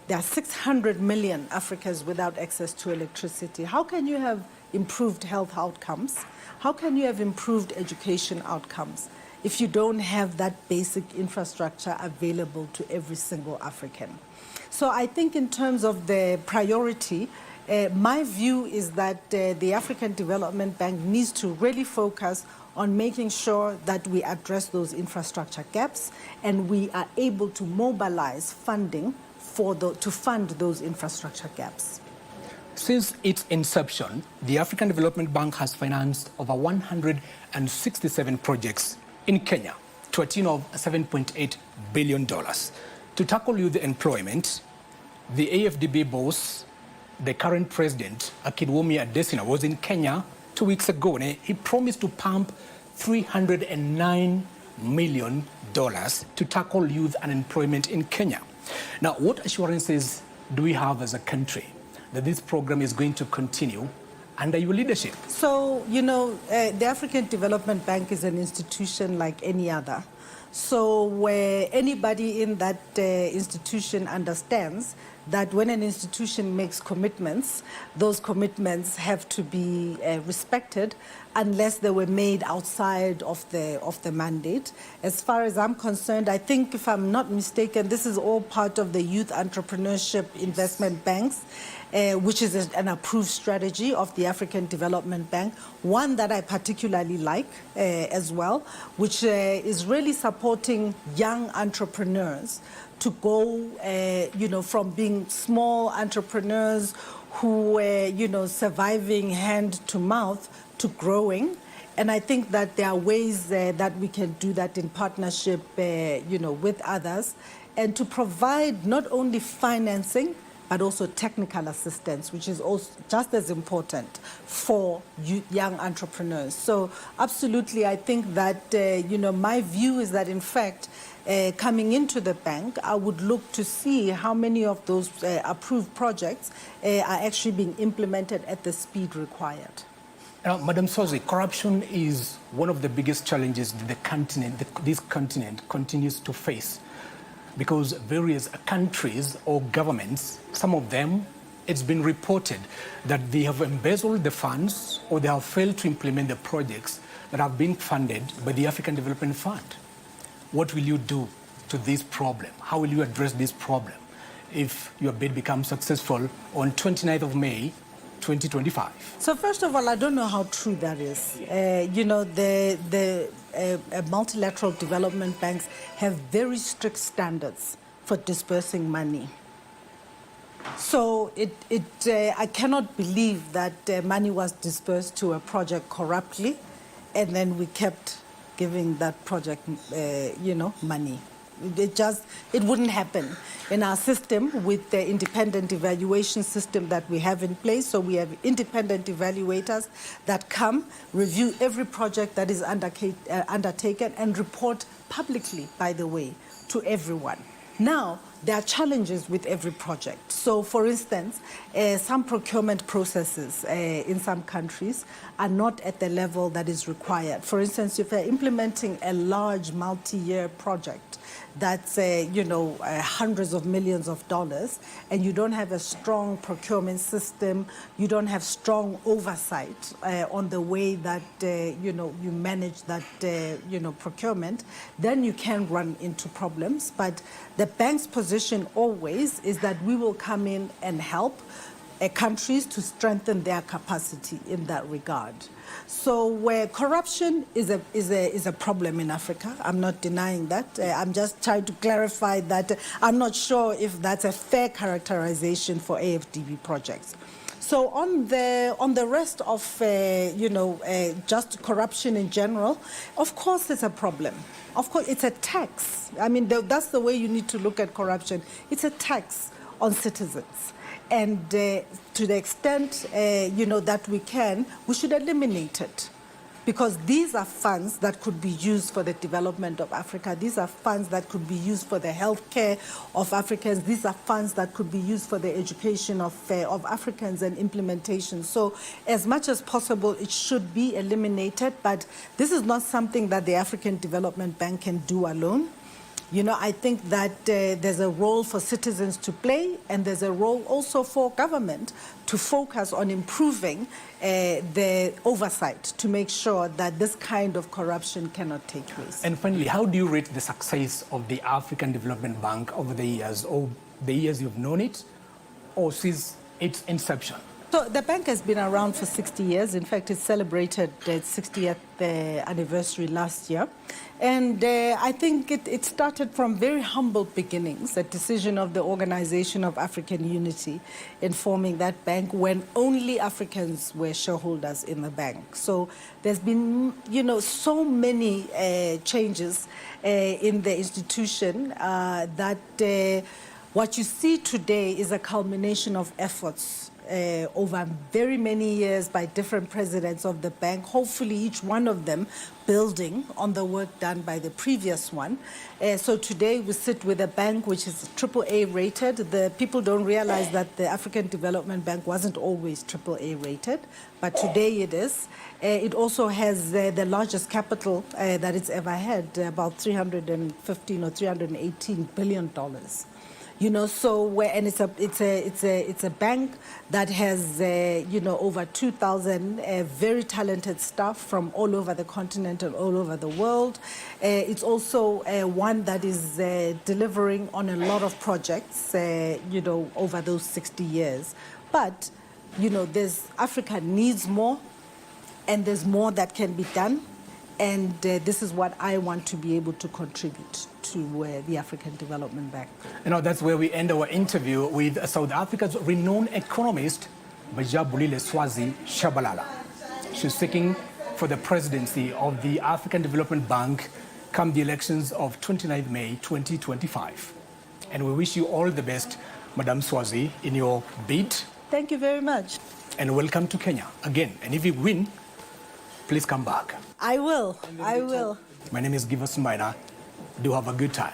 There are 600 million Africans without access to electricity. How can you have improved health outcomes? How can you have improved education outcomes if you don't have that basic infrastructure available to every single African? So I think in terms of the priority, my view is that the African Development Bank needs to really focus on making sure that we address those infrastructure gaps and we are able to mobilize funding to fund those infrastructure gaps. Since its inception, the African Development Bank has financed over 167 projects in Kenya to a tune of $7.8 billion. To tackle youth employment, the AFDB boss, the current president, Akidwomi Adesina, was in Kenya 2 weeks ago, and he promised to pump $309 million to tackle youth unemployment in Kenya. Now, what assurances do we have as a country that this program is going to continue under your leadership? So, the African Development Bank is an institution like any other. So where anybody in that institution understands that when an institution makes commitments, those commitments have to be respected unless they were made outside of the mandate. As far as I'm concerned, I think, if I'm not mistaken, this is all part of the Youth Entrepreneurship Investment Banks, which is an approved strategy of the African Development Bank, one that I particularly like as well, which is really supporting young entrepreneurs to go, from being small entrepreneurs who were, surviving hand to mouth to growing. And I think that there are ways that we can do that in partnership, with others, and to provide not only financing, but also technical assistance, which is also just as important for young entrepreneurs. So absolutely, I think that, my view is that, in fact, coming into the bank, I would look to see how many of those approved projects are actually being implemented at the speed required. Now, Madam Swazi, corruption is one of the biggest challenges that this continent continues to face, because various countries or governments, some of them, it's been reported that they have embezzled the funds or they have failed to implement the projects that have been funded by the African Development Fund. what will you do to this problem? How will you address this problem if your bid becomes successful on 29th of May, 2025? So first of all, I don't know how true that is. You know, the multilateral development banks have very strict standards for dispersing money. So I cannot believe that money was dispersed to a project corruptly, and then we kept giving that project, money. It wouldn't happen in our system with the independent evaluation system that we have in place. So we have independent evaluators that come, review every project that is undertaken and report publicly, by the way, to everyone. Now, there are challenges with every project. So, for instance, some procurement processes in some countries are not at the level that is required. For instance, if you're implementing a large multi-year project that's, hundreds of millions of dollars, and you don't have a strong procurement system, you don't have strong oversight on the way that, you manage that, procurement, then you can run into problems. But the bank's position always is that we will come in and help countries to strengthen their capacity in that regard. So where corruption is a problem in Africa, I'm not denying that. I'm just trying to clarify that I'm not sure if that's a fair characterization for AFDB projects. So on the rest of just corruption in general, of course it's a problem. Of course it's a tax. I mean, that's the way you need to look at corruption. It's a tax on citizens. And to the extent, that we can, we should eliminate it. Because these are funds that could be used for the development of Africa. These are funds that could be used for the health care of Africans. These are funds that could be used for the education of Africans and implementation. So as much as possible, it should be eliminated. But this is not something that the African Development Bank can do alone. I think that there's a role for citizens to play, and there's a role also for government to focus on improving the oversight to make sure that this kind of corruption cannot take place. And finally, how do you rate the success of the African Development Bank over the years, or the years you've known it, or since its inception? So the bank has been around for 60 years. In fact, it celebrated its 60th anniversary last year. And I think it started from very humble beginnings, a decision of the Organization of African Unity in forming that bank when only Africans were shareholders in the bank. So there's been, so many changes in the institution that what you see today is a culmination of efforts over very many years by different presidents of the bank, hopefully each one of them building on the work done by the previous one. So today we sit with a bank which is AAA rated. The people don't realize that the African Development Bank wasn't always AAA rated, but today it is. It also has the largest capital that it's ever had, about $315 or $318 billion. And it's a bank that has over 2,000 very talented staff from all over the continent and all over the world. It's also one that is delivering on a lot of projects over those 60 years. But Africa needs more, and there's more that can be done. And this is what I want to be able to contribute to the African Development Bank. That's where we end our interview with South Africa's renowned economist, Bajabulile Swazi Tshabalala. She's seeking for the presidency of the African Development Bank come the elections of 29th May 2025. And we wish you all the best, Madam Swazi, in your bid. Thank you very much. And welcome to Kenya again. And if you win, please come back. I will. I will. My name is Giverson Minor. Do have a good time.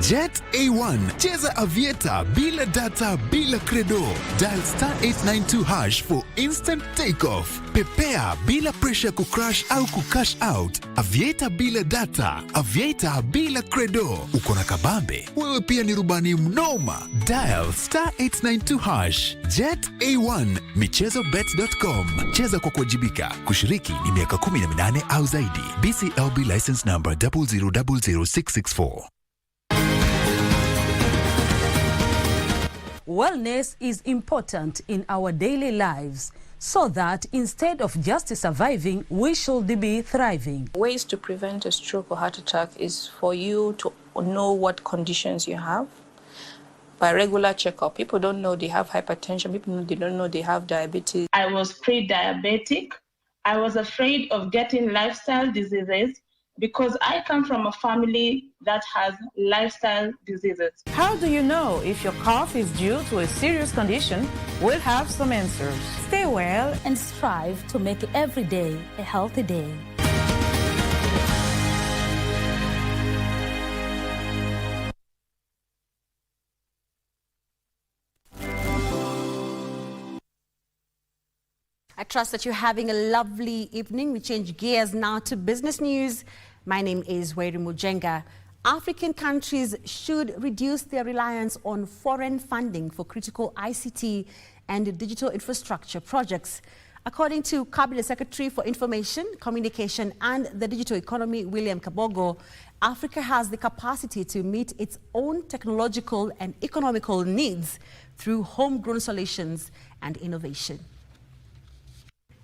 Jet A1, cheza aviator bila data bila credo. Dial *892# for instant takeoff. Pepea bila pressure kucrash au kucash out. Aviator bila data, aviator bila credo. Uko na kabambe, wewe pia ni rubani mnoma. Dial *892#. Jet A1, michezobet.com. Cheza kwa kuwajibika. Kushiriki ni miaka 18 au zaidi. BCLB license number 0000664. Wellness is important in our daily lives so that instead of just surviving, we should be thriving. Ways to prevent a stroke or heart attack is for you to know what conditions you have by regular checkup. People don't know they have hypertension. They don't know they have diabetes. I was pre-diabetic. I was afraid of getting lifestyle diseases because I come from a family that has lifestyle diseases. How do you know if your cough is due to a serious condition? We'll have some answers. Stay well and strive to make every day a healthy day. I trust that you're having a lovely evening. We change gears now to business news. My name is Wairi Mujenga. African countries should reduce their reliance on foreign funding for critical ICT and digital infrastructure projects. According to Cabinet Secretary for Information, Communication and the Digital Economy, William Kabogo, Africa has the capacity to meet its own technological and economical needs through homegrown solutions and innovation.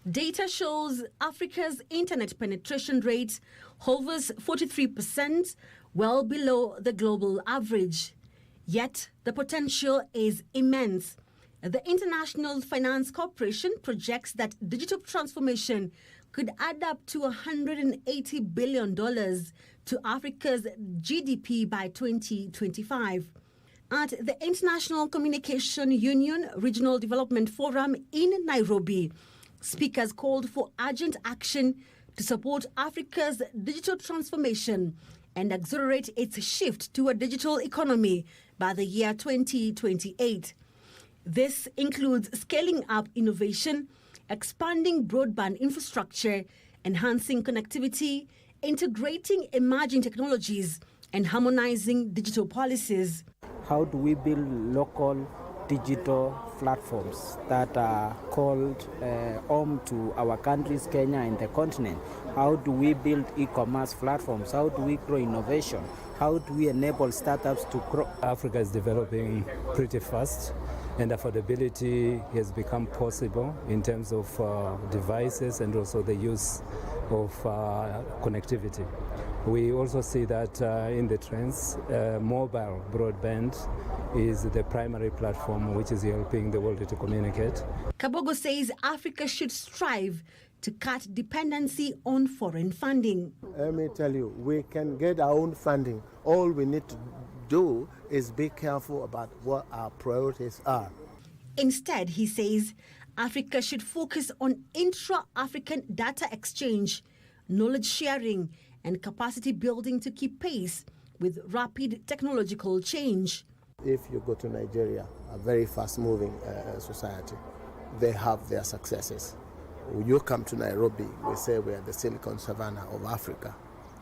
Data shows Africa's internet penetration rate hovers 43%, well below the global average. Yet, the potential is immense. The International Finance Corporation projects that digital transformation could add up to $180 billion to Africa's GDP by 2025. At the International Communication Union Regional Development Forum in Nairobi, speakers called for urgent action to support Africa's digital transformation and accelerate its shift to a digital economy by the year 2028. This includes scaling up innovation, expanding broadband infrastructure, enhancing connectivity, integrating emerging technologies, and harmonizing digital policies. How do we build local digital platforms that are called home to our countries, Kenya and the continent? How do we build e-commerce platforms? How do we grow innovation? How do we enable startups to grow? Africa is developing pretty fast, and affordability has become possible in terms of devices and also the use of connectivity. We also see that in the trends, mobile broadband is the primary platform which is helping the world to communicate. Kabogo says Africa should strive to cut dependency on foreign funding. Let me tell you, we can get our own funding. All we need to do is be careful about what our priorities are. Instead, he says, Africa should focus on intra-African data exchange, knowledge sharing, and capacity building to keep pace with rapid technological change. If you go to Nigeria, a very fast-moving society, they have their successes. When you come to Nairobi, we say we are the Silicon Savannah of Africa.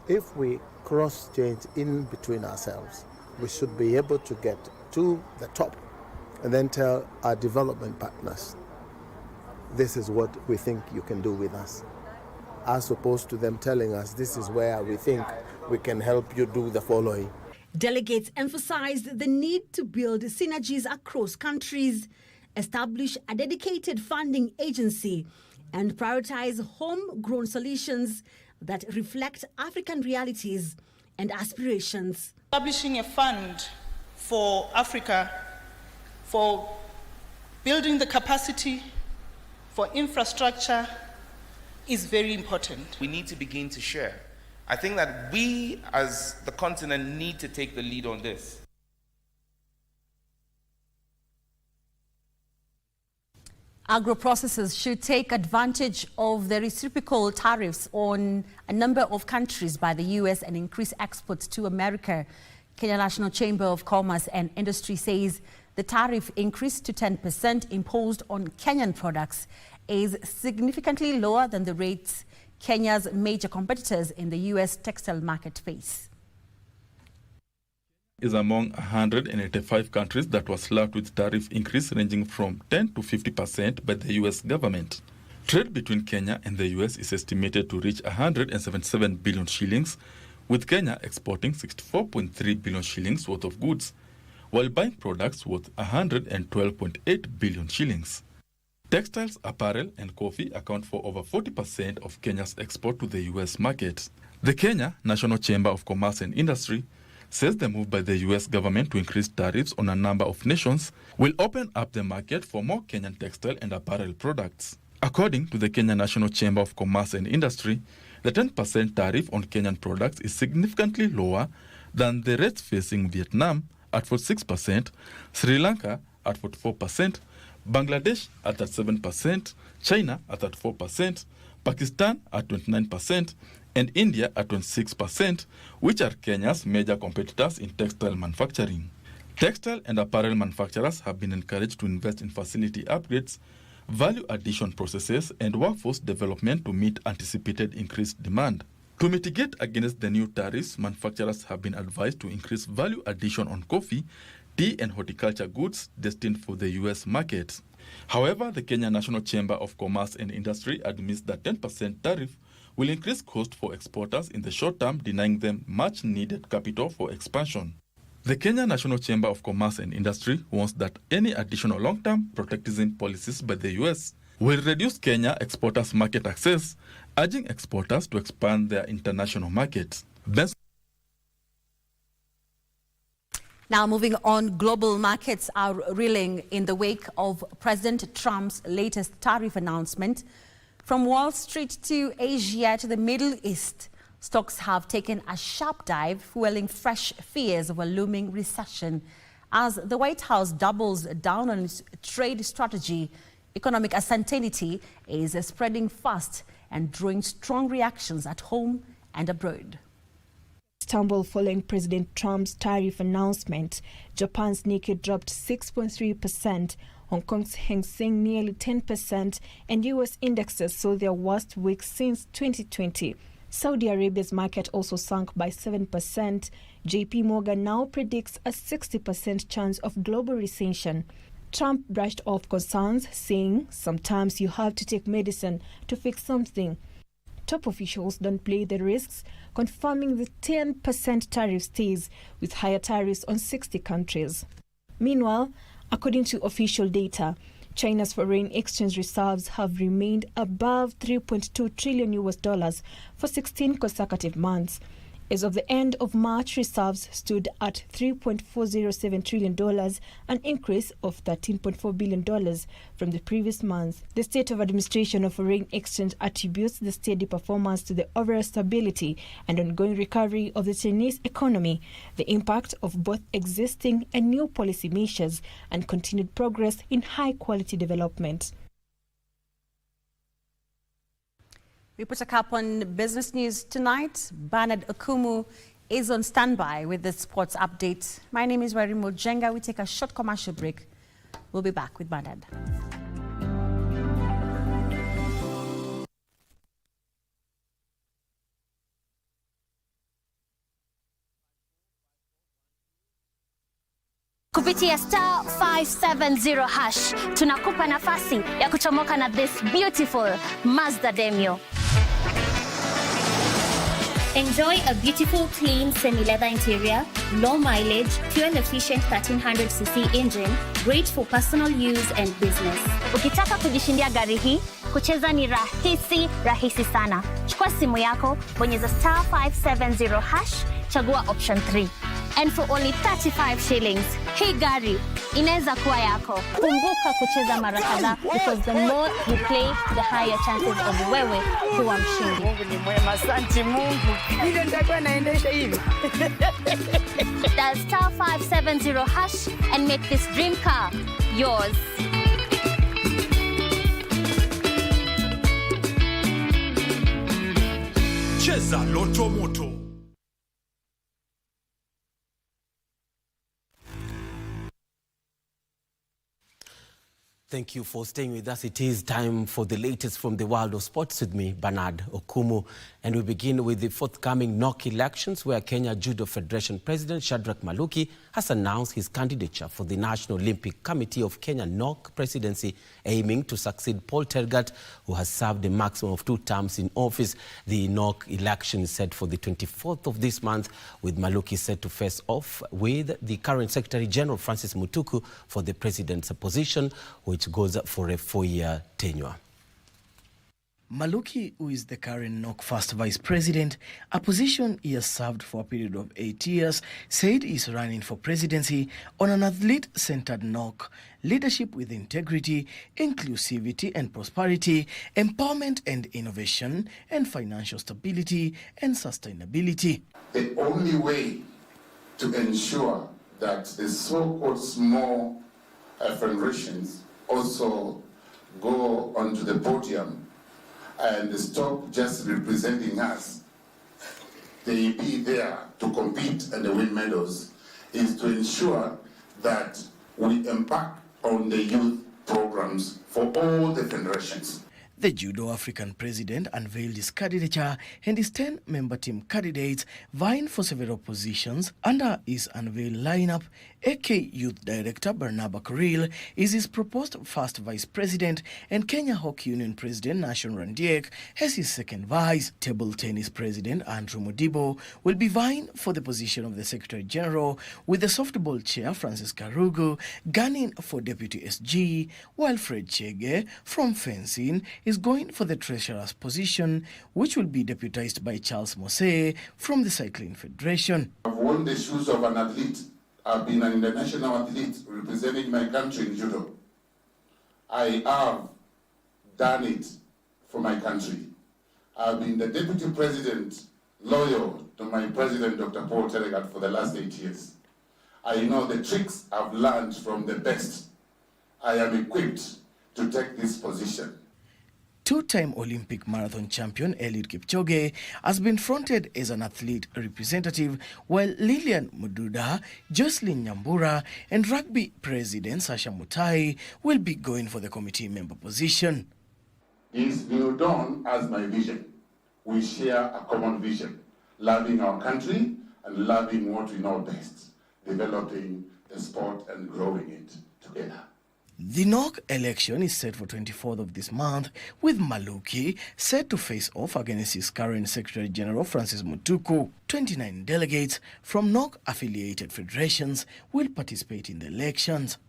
If we cross-change in between ourselves, we should be able to get to the top and then tell our development partners, this is what we think you can do with us, as opposed to them telling us this is where we think we can help you do the following. Delegates emphasized the need to build synergies across countries, establish a dedicated funding agency, and prioritize homegrown solutions that reflect African realities and aspirations. Establishing a fund for Africa for building the capacity for infrastructure is very important. We need to begin to share. I think that we as the continent need to take the lead on this. Agro-processors should take advantage of the reciprocal tariffs on a number of countries by the U.S. and increase exports to America. Kenya National Chamber of Commerce and Industry says the tariff increase to 10% imposed on Kenyan products is significantly lower than the rates Kenya's major competitors in the U.S. textile market face. Is among 185 countries that were slapped with tariff increase ranging from 10 to 50% by the U.S. government. Trade between Kenya and the U.S. is estimated to reach 177 billion shillings, with Kenya exporting 64.3 billion shillings worth of goods, while buying products worth 112.8 billion shillings. Textiles, apparel, and coffee account for over 40% of Kenya's export to the U.S. market. The Kenya National Chamber of Commerce and Industry says the move by the U.S. government to increase tariffs on a number of nations will open up the market for more Kenyan textile and apparel products. According to the Kenya National Chamber of Commerce and Industry, the 10% tariff on Kenyan products is significantly lower than the rates facing Vietnam at 46%, Sri Lanka at 44%, Bangladesh at 37%, China at 34%, Pakistan at 29%, and India at 26%, which are Kenya's major competitors in textile manufacturing. Textile and apparel manufacturers have been encouraged to invest in facility upgrades, value addition processes, and workforce development to meet anticipated increased demand. To mitigate against the new tariffs, manufacturers have been advised to increase value addition on coffee, tea, and horticulture goods destined for the U.S. market. However, the Kenya National Chamber of Commerce and Industry admits that 10% tariff will increase cost for exporters in the short term, denying them much-needed capital for expansion. The Kenya National Chamber of Commerce and Industry warns that any additional long-term protectionism policies by the U.S. will reduce Kenya exporters' market access, urging exporters to expand their international markets. Now moving on, global markets are reeling in the wake of President Trump's latest tariff announcement. From Wall Street to Asia to the Middle East, stocks have taken a sharp dive, fueling fresh fears of a looming recession. As the White House doubles down on its trade strategy, economic uncertainty is spreading fast and drawing strong reactions at home and abroad. Stumble following President Trump's tariff announcement. Japan's Nikkei dropped 6.3%, Hong Kong's Hang Seng nearly 10%, and U.S. indexes saw their worst week since 2020. Saudi Arabia's market also sank by 7%. JP Morgan now predicts a 60% chance of global recession. Trump brushed off concerns, saying, "Sometimes you have to take medicine to fix something." Top officials don't play the risks, confirming the 10% tariff stays, with higher tariffs on 60 countries. Meanwhile, according to official data, China's foreign exchange reserves have remained above $3.2 trillion for 16 consecutive months. As of the end of March, reserves stood at $3.407 trillion, an increase of $13.4 billion from the previous month. The State of Administration of Foreign Exchange attributes the steady performance to the overall stability and ongoing recovery of the Chinese economy, the impact of both existing and new policy measures, and continued progress in high-quality development. We put a cap on business news tonight. Bernard Okumu is on standby with the sports update. My name is Wairi Mujenga. We take a short commercial break. We'll be back with Bernard. Kupitia star 570 hash tunakupa nafasi ya kuchomoka na this beautiful Mazda Demio. Enjoy a beautiful, clean, semi-leather interior, low mileage, fuel-efficient 1300cc engine, great for personal use and business. Ukitaka kujishindia gari hii, kucheza ni rahisi sana. Chukua simu yako, bonyeza star 570 hash, chagua option 3. And for only 35 shillings, hii gari inaweza kuwa yako. Kumbuka kucheza mara kadhaa, because the more you play, the higher chances of wewe kuwa mshindi. Mungu ni mwema, asante Mungu. Ile ndio naendesha hivi. Dial star 570 hash and make this dream car yours. Cheza Loto Moto. Thank you for staying with us. It is time for the latest from the world of sports with me, Bernard Okumu. And we begin with the forthcoming NOC elections, where Kenya Judo Federation President Shadrack Maluki has announced his candidature for the National Olympic Committee of Kenya NOC presidency, aiming to succeed Paul Tergat, who has served a maximum of 2 terms in office. The NOC election is set for the 24th of this month, with Maluki set to face off with the current Secretary General Francis Mutuku for the president's position, which goes for a 4-year tenure. Maluki, who is the current NOC first vice president, a position he has served for a period of 8 years, said he is running for presidency on an athlete-centered NOC, leadership with integrity, inclusivity and prosperity, empowerment and innovation, and financial stability and sustainability. The only way to ensure that the so-called small federations also go onto the podium and stop just representing us, they be there to compete and win medals, is to ensure that we embark on the youth programs for all the federations. The Judo African president unveiled his candidature and his 10-member team candidates vying for several positions. Under his unveiled lineup, AK Youth Director Barnaba Koril is his proposed first vice president, and Kenya Hockey Union President Nashon Randiek as his second vice. Table tennis president Andrew Modibo will be vying for the position of the Secretary General, with the softball chair Francis Karugu gunning for Deputy SG, while Fred Chege from fencing is going for the treasurer's position, which will be deputized by Charles Mose from the Cycling Federation. I've worn the shoes of an athlete. I've been an international athlete representing my country in judo. I have done it for my country. I've been the deputy president, loyal to my president, Dr. Paul Tergat, for the last 8 years. I know the tricks I've learned from the best. I am equipped to take this position. 2-time Olympic marathon champion Eliud Kipchoge has been fronted as an athlete representative, while Lilian Mududa, Jocelyn Nyambura and rugby president Sasha Mutai will be going for the committee member position. This new dawn as my vision. We share a common vision, loving our country and loving what we know best, developing the sport and growing it together. The NOC election is set for 24th of this month, with Maluki set to face off against his current Secretary General Francis Mutuku. 29 delegates from NOC-affiliated federations will participate in the elections.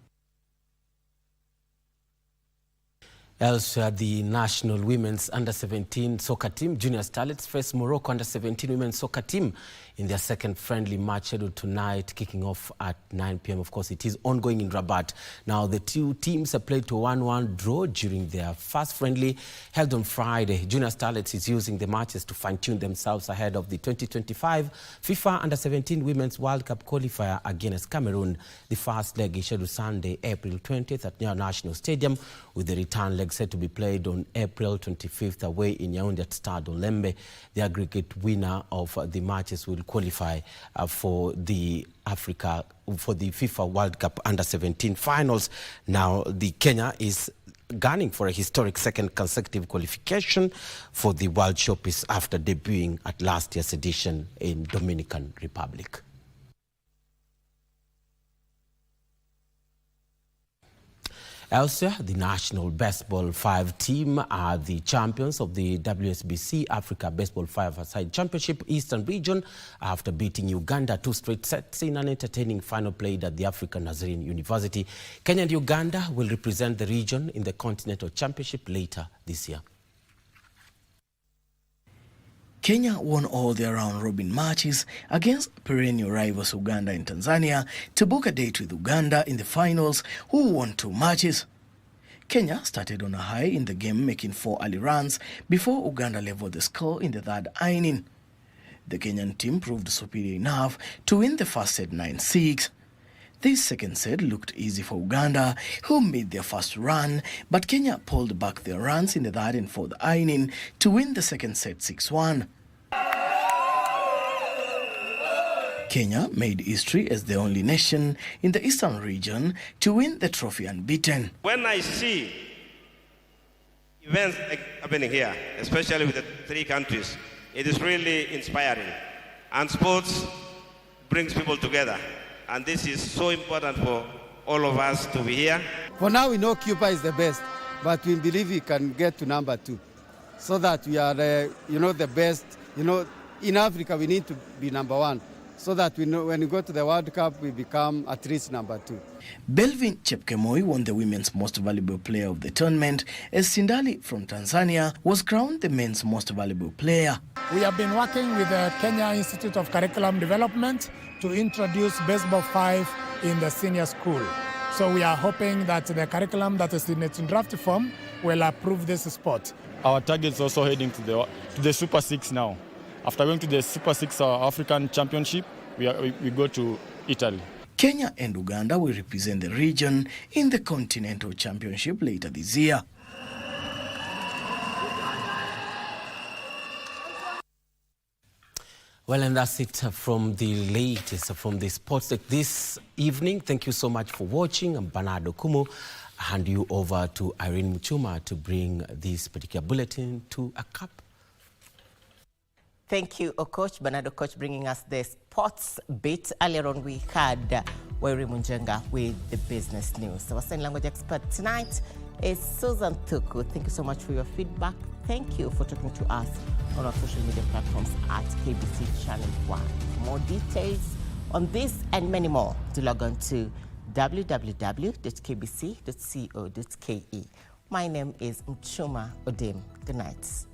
Elsewhere, the national women's under-17 soccer team, Junior Starlets, face Morocco under-17 women's soccer team in their second friendly match scheduled tonight, kicking off at 9 p.m. Of course, it is ongoing in Rabat. Now, the two teams have played to a 1-1 draw during their first friendly held on Friday. Junior Starlets is using the matches to fine-tune themselves ahead of the 2025 FIFA Under-17 Women's World Cup qualifier against Cameroon. The first leg is scheduled Sunday, April 20th at Nyayo National Stadium, with the return leg set to be played on April 25th away in Yaoundé at Stade Olembe. The aggregate winner of the matches will qualify for the FIFA World Cup Under-17 finals. Now, the Kenya is gunning for a historic second consecutive qualification for the World Showpiece after debuting at last year's edition in Dominican Republic. Elsewhere, the National Baseball 5 team are the champions of the WSBC Africa Baseball 5-a-side Championship Eastern Region after beating Uganda 2 straight sets in an entertaining final played at the African Nazarene University. Kenya and Uganda will represent the region in the Continental Championship later this year. Kenya won all their round-robin matches against perennial rivals Uganda and Tanzania to book a date with Uganda in the finals, who won 2 matches. Kenya started on a high in the game, making 4 early runs before Uganda leveled the score in the 3rd inning. The Kenyan team proved superior enough to win the first set 9-6. This second set looked easy for Uganda, who made their first run, but Kenya pulled back their runs in the 3rd and 4th inning to win the second set 6-1. Kenya made history as the only nation in the eastern region to win the trophy unbeaten. When I see events like happening here, especially with the three countries, it is really inspiring. And sports brings people together. And this is so important for all of us to be here. For now, we know Cuba is the best, but we believe we can get to number 2. So that we are, the best. In Africa, we need to be number 1. So that we know when we go to the World Cup, we become at least number 2. Belvin Chepkemoi won the Women's Most Valuable Player of the tournament as Sindali from Tanzania was crowned the Men's Most Valuable Player. We have been working with the Kenya Institute of Curriculum Development to introduce baseball 5 in the senior school. So we are hoping that the curriculum that is in its draft form will approve this sport. Our target is also heading to the Super 6 now. After going to the Super 6 African Championship, we go to Italy. Kenya and Uganda will represent the region in the Continental Championship later this year. Well, and that's it from the latest from the sports this evening. Thank you so much for watching. I'm Bernardo Kumu. I hand you over to Irene Muchuma to bring this particular bulletin to a cap. Thank you, Coach Bernardo. Coach bringing us the sports bit. Earlier on, we had Wairi Munjenga with the business news. Our sign language expert tonight is Susan Thuku. Thank you so much for your feedback. Thank you for talking to us on our social media platforms at KBC Channel 1. For more details on this and many more, do log on to www.kbc.co.ke. My name is Muchuma Odim. Good night.